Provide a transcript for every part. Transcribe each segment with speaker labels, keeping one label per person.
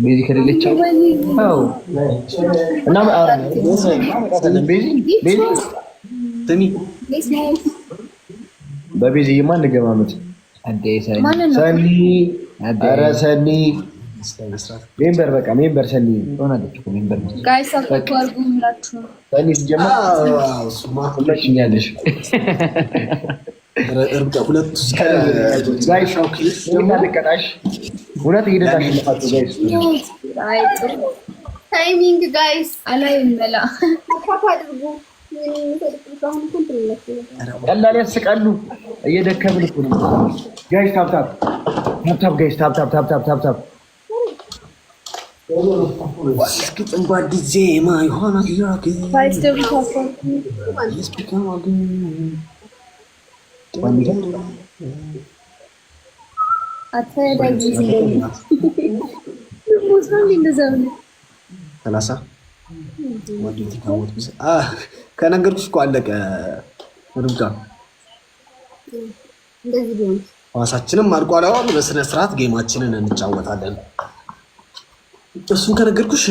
Speaker 1: ቤዚ ከሌለች አዎ እና ቤዚ ስሚ በቤዚማ እንገማመት ሰኒ ኧረ ሰኒ ሜምበር በቃ ሜምበር ሰኒ ሆናለች እኮ ሜምበር
Speaker 2: ጋይስ አትወርጉ ምላችሁ
Speaker 1: ሰኒ ሲጀመር ሁለሽኛለሽ
Speaker 3: እርግጠ ሁለት
Speaker 1: ጋይስ ልቀጣሽ ሁለት እየደዳሽ ልፋቱ ጋይስ
Speaker 2: አይ ጥሩ ታይሚንግ ጋይስ አላይም በላ አድርጉ
Speaker 1: ቀላል ያስቃሉ እየደከምን እኮ ነው ጋይስ ታፕ ጋይስ ታፕ
Speaker 3: እስኪጥም በአዲስ ዜማ ይሆናል ከነገርኩሽ እኮ አለቀ። ርብቃ ሐዋሳችንም አልቋል። አሁን በስነ ስርዓት ጌማችንን እንጫወታለን። እሱን ከነገርኩሽ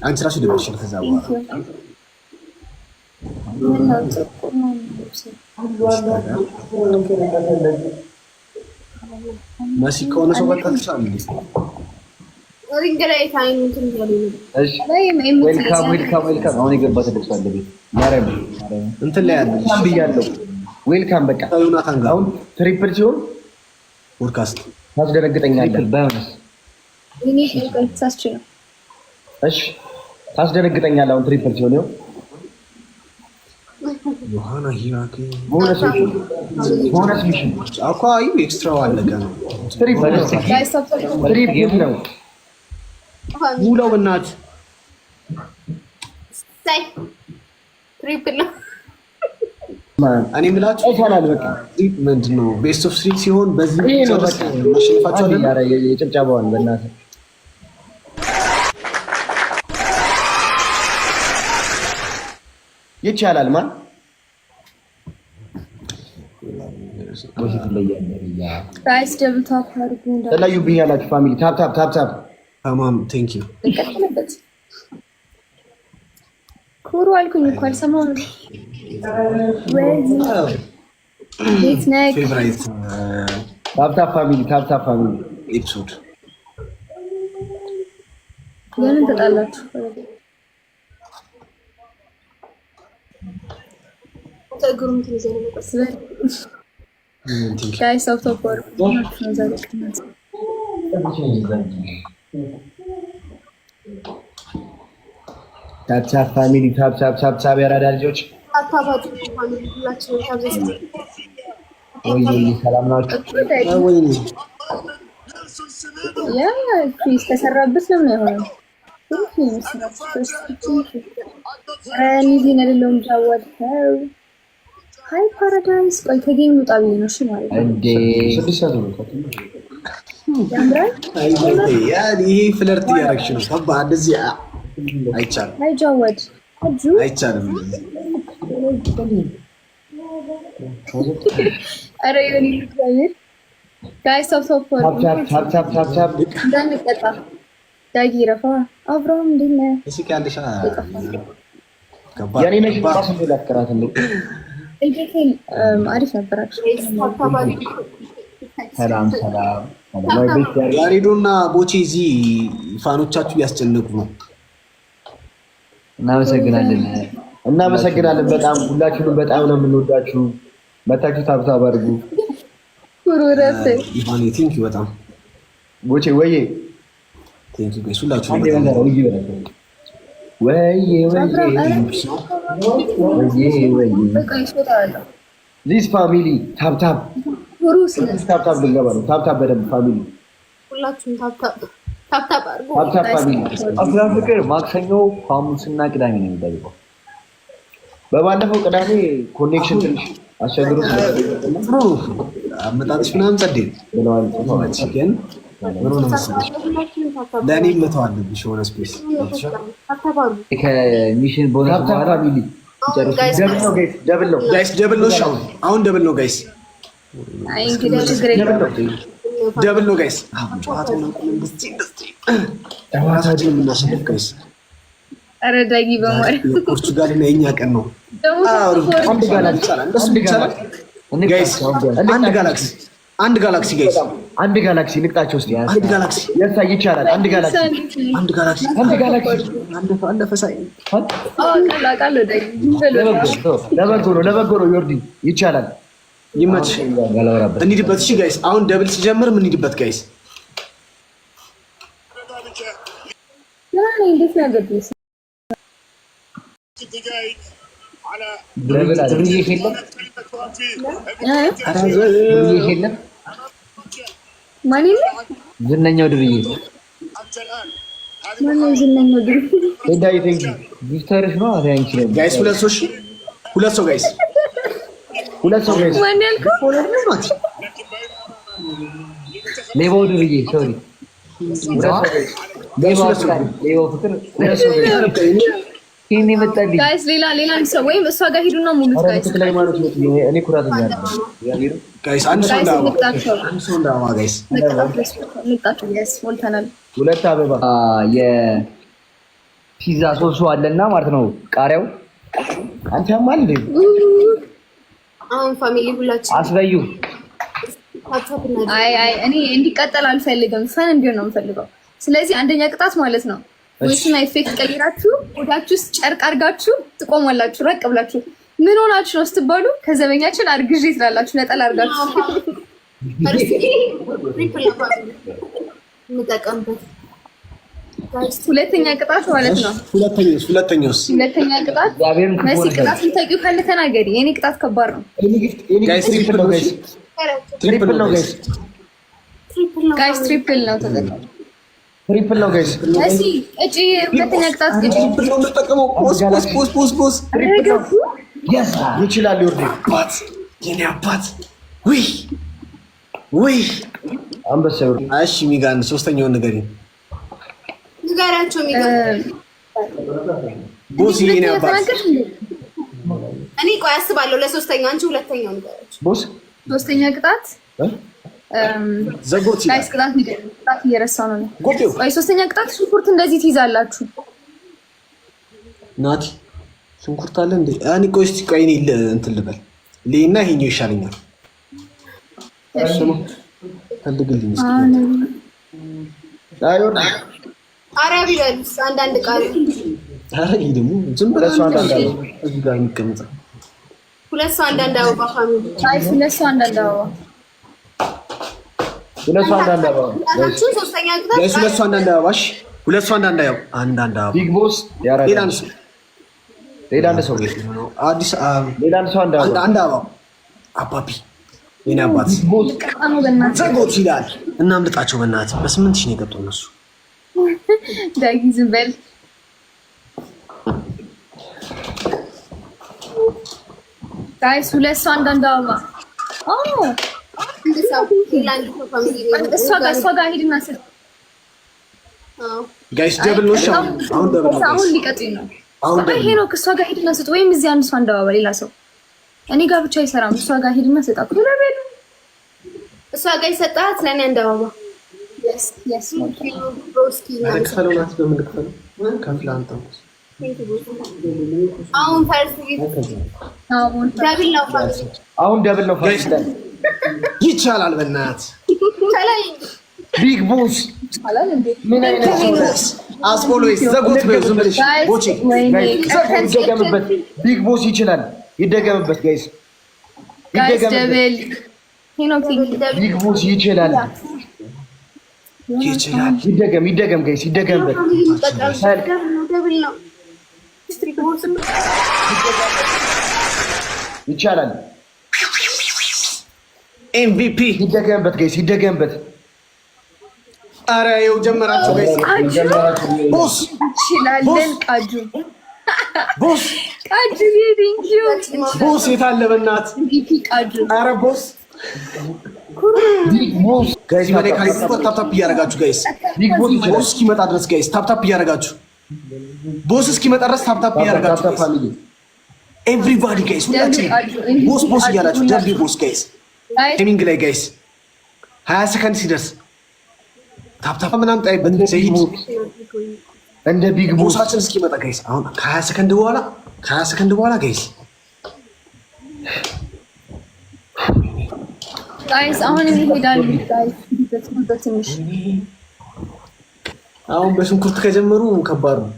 Speaker 3: አንቺ ራስሽ ደብሽ ከዛ መሲ ከሆነ ሰው በቃ ትችላለህ።
Speaker 1: ዌልካም አሁን የገባት ልብሳለ ቤት ማረም እንትን ላይ ያለ ብያለሁ። ዌልካም በቃ አሁን ትሪፕል ሲሆን
Speaker 3: ፖድካስት
Speaker 1: ታስደነግጠኛለህ። ባይሆንስ እሺ ታስደነግጠኛለህ። አሁን ትሪፕል ሲሆን ነው
Speaker 3: ዮሐና ሂራክ
Speaker 1: ቦነስ ሚሽን
Speaker 3: አኳይ ኤክስትራው አለቀ ነው።
Speaker 1: ትሪፕል ነው
Speaker 3: ሙላው እናት
Speaker 2: ሳይ ትሪፕል ነው።
Speaker 3: እኔ የምላችሁ
Speaker 1: በቃ
Speaker 3: ምንድነው ቤስት ኦፍ ስሪ ሲሆን በዚህ ማሸነፋቸው
Speaker 1: አይደል? የጭብጨባውን በእናትህ ይቻላል። ማን ተለዩብኝ ያላችሁ ፋሚሊ ታፕ
Speaker 3: ታማም ቴንክ ዩ
Speaker 2: ኩሩ አልኩኝ እኮ አልሰማሁም።
Speaker 3: ፌቨራይት
Speaker 1: ታፕ ፋሚሊ
Speaker 3: ኤፒሶድ
Speaker 2: ለምን ተጣላችሁ? ተግሩም ትዘለቁ ጋይስ አውቶ ፎር ነው ዛሬ
Speaker 1: ታፕ ፋሚሊ ታፕ ያራዳ ልጆች
Speaker 2: አታባቱ ፋሚሊ ሁላችንም ታብዘስ
Speaker 1: ወይ ሰላም ናችሁ?
Speaker 3: ወይኔ
Speaker 2: ያ ክሪስ ተሰራበት ነው የሆነው። ረኒዚን አይደለም ጃዋድ ሃይ ፓራዳይስ ቆይ ከጌም ውጣ ብዬ ነው። እሺ ማለት
Speaker 1: እንዴ
Speaker 3: ይሄ ፍለርት እያደረግሽ ነው። ሰባ እንደዚህ አይቻልም።
Speaker 2: ሃይ ጃዋድ
Speaker 3: አይቻልም።
Speaker 2: አረ ይሁን ይሁን ጋይስ ኦፍ
Speaker 1: ታፕ
Speaker 2: እንዳንቀጣ ዳጊ ረፋ አብራም እንደነ
Speaker 3: እሺ ካለሽ
Speaker 1: ያኔ ነሽ ባስ እንደላከራት ነው።
Speaker 2: እንዴት አሪፍ ነበራችሁ።
Speaker 1: ሰላም
Speaker 3: ያሬዶና ቦቼ እዚህ ፋኖቻችሁ ያስጨነቁ ነው።
Speaker 1: እናመሰግናለን በጣም ሁላችሁንም በጣም ነው የምንወዳችሁ። መታችሁ ታብታብ አድርጉ።
Speaker 2: ኩሩረስ
Speaker 3: ኢቫኒ ቲንክ ዩ በጣም
Speaker 1: ቦቼ ወዬ
Speaker 3: ቲንክ ዩ ጋይስ ሁላችሁ
Speaker 1: ዚስ ፋሚሊ ታብታብ ልንገባ ነው። ታብታብ በደንብ ፋሚሊ
Speaker 2: ሁላችሁም ታብታብ አድርጉ።
Speaker 1: ፋሚሊ አፍላ ፍቅር ማክሰኞ ሐሙስና ቅዳሜ ነው የሚጠብቀው። በባለፈው ቅዳሜ ኮኔክሽን ትንሽ አስቸግሮ
Speaker 3: አመጣጥሽ ምናምን ጸዴ
Speaker 1: ብለዋል።
Speaker 3: ግን ምኑ ነው መሰለሽ ለእኔ መተው አለብሽ የሆነ ስፔስ
Speaker 1: ከሚሽን ቦነስ በኋላ ፋሚሊ
Speaker 3: ደብል ነው ጋይስ። አሁን ደብል ነው ጋይስ።
Speaker 2: አይ እንግዲህ ችግር የለም
Speaker 3: ደብል ነው ጋይስ። ጨዋታውን ጨዋታችን የምናሸንፍ ጋይስ።
Speaker 2: ኧረ ዳጊ በማርያም
Speaker 3: ፖርቹጋል እና የኛ ቀን ነው። አንድ ጋላክሲ ጋይስ፣ አንድ ጋላክሲ ጋይስ፣
Speaker 1: አንድ ጋላክሲ ልቅጣቸው እስቲ።
Speaker 3: አንድ ጋላክሲ
Speaker 1: ለታ ይቻላል። አንድ ጋላክሲ
Speaker 3: አለፈ ሳይ
Speaker 1: ለበጎ ነው ዮርዲ ይቻላል።
Speaker 3: ይመች እንሂድበት። እሺ ጋይስ አሁን ደብል ሲጀምር ምን እንሂድበት ጋይስ።
Speaker 1: ዝነኛው ድርዬ ጋይስ ሁለት ሰው ጋይስ ሌባው ድርዬ ሶሪ
Speaker 2: ጋይስ ሌላ ሰው ወይም እሷ ጋር ሂዱና ሙሉት ጋይስ።
Speaker 1: እኔ ኩራት
Speaker 3: ጋይስ አንድ ሰው እንዳዋ ጋይስ
Speaker 1: ሁለት አበባ የፒዛ ሶሱ አለና ማለት ነው። ቃሪያው አንተማ እንዴ
Speaker 2: አሁን ፋሚሊ ሁላችን
Speaker 1: አስበዩ።
Speaker 2: አይ እኔ እንዲቀጥል አልፈልግም፣ ፈን እንዲሆን ነው የምፈልገው። ስለዚህ አንደኛ ቅጣት ማለት ነው ወይስና ኢፌክት ቀይራችሁ ወዳችሁ ውስጥ ጨርቅ አድርጋችሁ ትቆማላችሁ። ረቅ ብላችሁ ምን ሆናችሁ ነው ስትባሉ ከዘበኛችን አርግዤ ትላላችሁ። ነጠላ አድርጋችሁ ሁለተኛ ቅጣት ማለት ነው።
Speaker 3: ሁለተኛ
Speaker 2: ቅጣት መሲ ቅጣት የምታውቂው ካለ ተናገሪ። የኔ ቅጣት ከባድ ነው
Speaker 3: ጋይስ። ትሪፕል ነው ጋይስ።
Speaker 2: ትሪፕል ነው ተጠቀሙ።
Speaker 1: ትሪፕል ነው ጋይስ።
Speaker 2: እሺ እጪ ሁለተኛ ቅጣት እጪ
Speaker 3: ትሪፕል ነው የምጠቀመው። ፖስ
Speaker 1: ይችላል ይወርድ
Speaker 3: አባት የኔ አባት ወይ
Speaker 1: አንበሳ ይወርድ።
Speaker 3: እሺ ሚጋን ሶስተኛውን ንገሪኝ።
Speaker 2: ንገራቸው ሚጋን
Speaker 3: ቦስ የኔ አባት።
Speaker 2: እኔ ቆይ አስባለሁ ለሶስተኛው። አንቺ ሁለተኛው ንገራቸው
Speaker 1: ቦስ።
Speaker 2: ሶስተኛ ቅጣት
Speaker 3: ዘጎት
Speaker 2: ጋይስ ቅጣት እየረሳሁ ነው። ቆይ ሶስተኛ ቅጣት ሽንኩርት እንደዚህ ትይዛላችሁ።
Speaker 3: ናቲ ሽንኩርት አለ እንዴ? እኔ ቆይ እስኪ ቆይ እኔ እንትን ልበል ሌና ይሄኛው ይሻለኛል። ፈልግልኝ እስኪ ቃሪያ ቢበልስ አንዳንድ ቃሪያ። ኧረ ይሄ ደግሞ ዝም ብለህ እዚህ ጋር የሚቀመጠው ሁለት ሰው አንዳንድ አበባ ፋሚሊ
Speaker 2: ጋይስ ሁለት ሰው አንዳንድ አበባ
Speaker 1: ሁለት ሰው አንዳንድ አበባ
Speaker 2: ሶስተኛ ቅጣት
Speaker 3: ጋይስ ሁለት ሰው አንዳንድ አበባ። እሺ ሁለት ሰው አንዳንድ አበባ
Speaker 1: ቢግ ቦስ ያራዳ ሌላ አንድ ሰው
Speaker 3: አዲስ
Speaker 1: ሌላ አንድ ሰው
Speaker 3: አንድ አበባ አባቢ የኔ አባት ዘጎት ይላል። እናምልጣቸው በእናትህ። በ8 ሺህ ነው የገባው እነሱ።
Speaker 2: ዳጊ ዝም በል ጋይስ ሁለት ሰው አንዳንድ አበባ። እሷ ጋር ሂድና ስል
Speaker 3: ጋይስ ደብል ነው። አሁን ደብል ነው።
Speaker 2: አሁን ሊቀጥኝ ነው። ይሄ ነው ከእሷ ጋር ሂድና ስጥ፣ ወይም እዚህ አንድ ሰው አንድ አበባ። ሌላ ሰው እኔ ጋር ብቻ አይሰራም። እሷ ጋር ሂድና ስጥ። እሷ ጋር ይሰጣት ለእኔ አንድ አበባ።
Speaker 1: አሁን ደብል ነው።
Speaker 3: ይቻላል በእናትህ ቢግ ቦስ
Speaker 1: ምን አይነት
Speaker 3: አስፖሎይስ ዘጎት በዝም ብለሽ ቦቼ
Speaker 1: ይደገምበት። ቢግ ቦስ ይችላል። ይደገምበት ጋይስ፣ ይደገምበት። ቢግ ቦስ ይችላል። ይደገም ጋይስ፣ ይደገምበት። ይቻላል።
Speaker 3: ኤምቪፒ
Speaker 1: ይደገምበት ጋይስ፣ ይደገምበት።
Speaker 3: አረ ይኸው ጀመራችሁ ጋይስ። ቦስ
Speaker 2: ይችላልን? ቃጁ
Speaker 3: ቦስ
Speaker 2: ቃጁ
Speaker 3: ቦስ የታለ በእናትህ?
Speaker 2: ቃጁ
Speaker 3: አረ ቦስ
Speaker 1: ቢግ ቦስ
Speaker 3: ጋይስ ማለት ታፕ እያደረጋችሁ ጋይስ።
Speaker 1: ቢግ ቦስ ይችላል።
Speaker 3: ቦስ እስኪመጣ ድረስ ጋይስ ታፕ እያደረጋችሁ ቦስ እስኪመጣ ድረስ ታፕ እያደረጋችሁ ኤቭሪባዲ ጋይስ፣ ሁላችንም ቦስ እያላችሁ ደብል ቦስ ጋይስ። ጌሚንግ ላይ ጋይስ
Speaker 4: 20 ሰከንድ ሲደርስ ታፕታፕ ምናምን ጣይበት ዘይድ
Speaker 1: እንደ ቢግ ቦስ
Speaker 4: ቦሳችን እስኪመጣ ጋይስ። አሁን ከ20 ሰከንድ በኋላ ጋይስ
Speaker 2: አሁን ይሄዳሉ ጋይስ። በትንሽ
Speaker 4: አሁን በሽንኩርት ከጀመሩ ከባድ ነው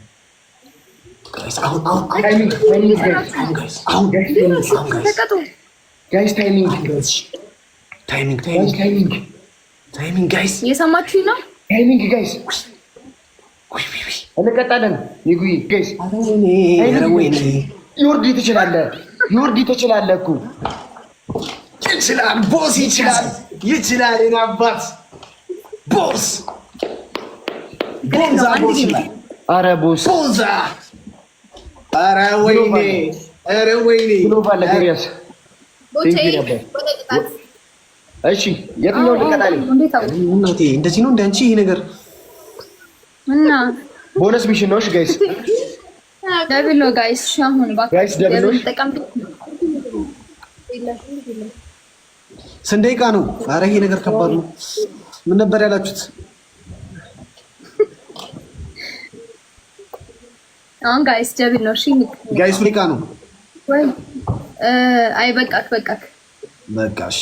Speaker 4: ጋይስ። አሁን ታይሚንግ ጋይስ
Speaker 2: እየሰማችሁኝ ነው?
Speaker 1: ታይሚንግ ጋይስ እንቀጣለን። ይጉይ ጋይስ ዮርዲ ትችላለህ እኮ
Speaker 4: ይችላል። ቦስ ይችላል። የኔ አባት ቦስ
Speaker 1: ኧረ ቦስ ኧረ ወይኔ ግሎባል ገሪያስ እሺ የትኛው ልቀጣልኝ?
Speaker 4: እናቴ እንደዚህ ነው እንዳንቺ ይሄ ነገር
Speaker 2: እና
Speaker 1: ቦነስ ሚሽን ነው። እሺ ጋይስ
Speaker 2: ደብል ነው ጋይስ። ሻሁን
Speaker 1: ጋይስ ደብል ነው።
Speaker 4: ስንት ደቂቃ ነው? ኧረ ይሄ ነገር ከባድ ነው። ምን ነበር ያላችሁት?
Speaker 2: አሁን ጋይስ ደብል ነው። እሺ
Speaker 4: ጋይስ ደቂቃ ነው
Speaker 2: ወይ? አይ በቃክ
Speaker 4: በቃሽ።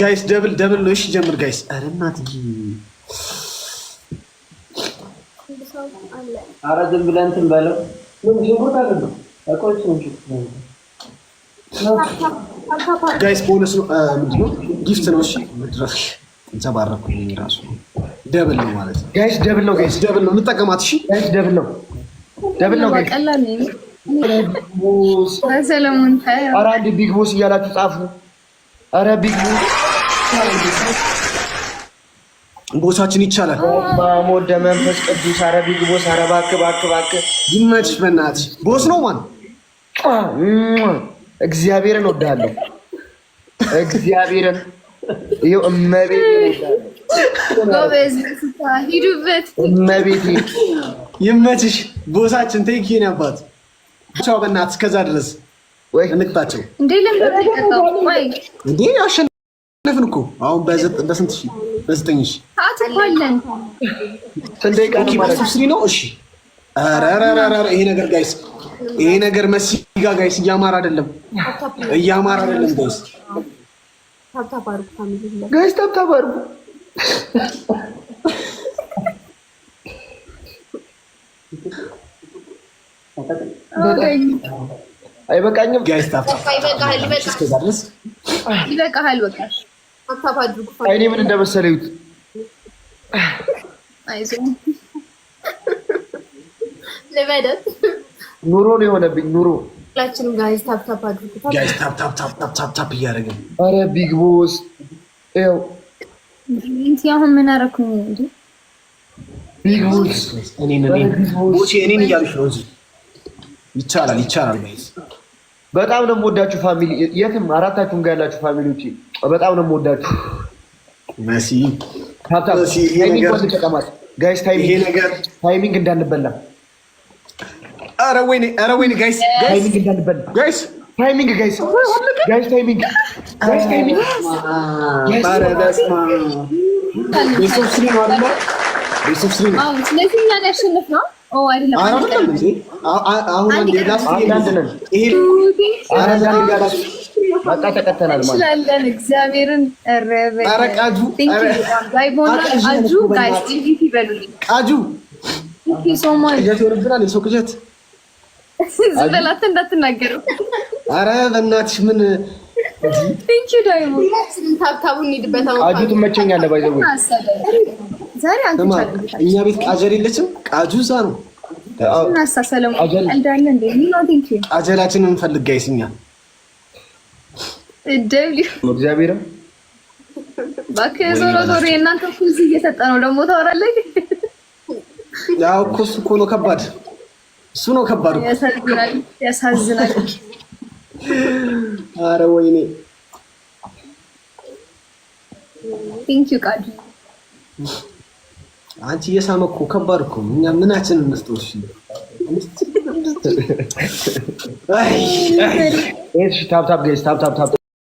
Speaker 4: ጋይስ ደብል ነው። እሺ ጀምር ጋይስ። ኧረ እናትዬ
Speaker 1: ኧረ ዝም ብለህ እንትን በለው።
Speaker 4: ጋይስ ቦነስ ነው። ምንድን ነው? ጊፍት ነው። እሺ ምድረክ እንሰባረኩኝ ራሱ ደብል ነው ማለት ነው።
Speaker 1: ጋይስ ደብል ነው። ጋይስ
Speaker 4: ደብል ነው እንጠቀማት። እሺ
Speaker 1: ጋይስ ደብል ነው ጋይስ
Speaker 2: ቀላል ነው። ሰለሞን
Speaker 1: ኧረ አንድ ቢግ ቦስ እያላችሁ ጻፉ። ኧረ ቢግ ቦስ
Speaker 4: ቦሳችን ይቻላል።
Speaker 1: ወደ መንፈስ ቅዱስ ኧረ ቢግ ቦስ ኧረ እባክህ
Speaker 4: ይመችሽ በእናትሽ። ቦስ ነው ማን
Speaker 1: እግዚአብሔርን ወዳለሁ። እግዚአብሔርን ይኸው እመቤቴን
Speaker 2: ጎበዝ ሂዱበት።
Speaker 4: እመቤቴን ይመችሽ ቦሳችን። ቴንኪን ያባት ቻው በእናትሽ። እስከዛ ድረስ
Speaker 1: ወይ
Speaker 4: እንቅጣቸው
Speaker 2: እንዴ ለምንድነው ወይ
Speaker 4: እንዴ አሸነፍን እኮ አሁን በስንት ሺህ? በ9 ሺህ
Speaker 2: አትቆለን
Speaker 1: ሰንደይ ቃል ማለት
Speaker 4: ነው። እሺ ኧረ ይሄ ነገር ጋይስ ይሄ ነገር መሲጋ ጋይስ እያማረ አይደለም ጋይስ።
Speaker 1: ታፕታፕ አድርጉ። አይበቃኝም
Speaker 4: ጋይስ
Speaker 2: ይበቃሃል። በቃ
Speaker 1: አይኔ ምን እንደመሰለ ይሁት።
Speaker 2: አይዞህ
Speaker 3: ለበደት
Speaker 1: ኑሮ ነው የሆነብኝ ኑሮ።
Speaker 3: ሁላችንም ጋይስ ታፕታፕ አድርጉ።
Speaker 4: ጋይስ ታፕ እያደረግን።
Speaker 1: ኧረ ቢግ ቦስ ይኸው
Speaker 2: እንት አሁን ምን አደረኩኝ እንዴ?
Speaker 1: ቢግ ቦስ
Speaker 4: እኔን እያሉሽ ነው እንጂ ይቻላል ጋይስ።
Speaker 1: በጣም ነው የምወዳችሁ ፋሚሊ፣ የትም አራታችሁም ጋር ያላችሁ ፋሚሊዎቼ በጣም ነው የምወዳችሁ።
Speaker 4: መሲ
Speaker 1: ጋይስ ታይሚንግ እንዳንበላ።
Speaker 4: ኧረ ወይኔ ጋይስ
Speaker 1: ታይሚንግ እንዳንበላ ጋይስ ታይሚንግ ጋይስ ታይሚንግ
Speaker 4: ኧረ በስመ አብ ቤተሰብ ስሪ ነው አይደል? ቤተሰብ ስሪ ነው።
Speaker 2: ስለዚህ እኛን ያሸንፍ ነው።
Speaker 4: አሁን አንድ ላስት ነን። ይሄ
Speaker 1: በቃ ተቀተናል ማለት
Speaker 2: እንችላለን። እግዚአብሔርን
Speaker 4: ኧረ ቃጁ ቃጁ ቅዠት ይሆንብናል። የሰው ቅዠት
Speaker 2: ዝም በላት እንዳትናገሩ።
Speaker 4: ኧረ በእናትሽ ምን
Speaker 3: ታብታቡን እንሂድበት።
Speaker 1: ቃጁ ትመቸኛለህ። ባይዘው
Speaker 2: ዛሬ አንተ
Speaker 4: እኛ ቤት ቃጀል የለችም። ቃጁ እዛ ነው። ቃጀላችንን እንፈልግ ጋይስ። እኛ
Speaker 1: እግዚአብሔር
Speaker 2: እባክህ ዞሮ የእናንተ ኩዚ እየሰጠ ነው ደግሞ ታወራለህ።
Speaker 4: ያው እኮ እሱ እኮ ነው ከባድ። እሱ ነው ከባድ።
Speaker 2: ያሳዝናል።
Speaker 4: ኧረ ወይኔ
Speaker 2: ቴንኪው ቃጁ።
Speaker 4: አንቺ እየሳመ እኮ ከባድ እኮ ነው። እኛ ምናችንን እንስጠው? እሺ
Speaker 1: ታፕ ታፕ ጋይስ ታፕ ታፕ ታፕ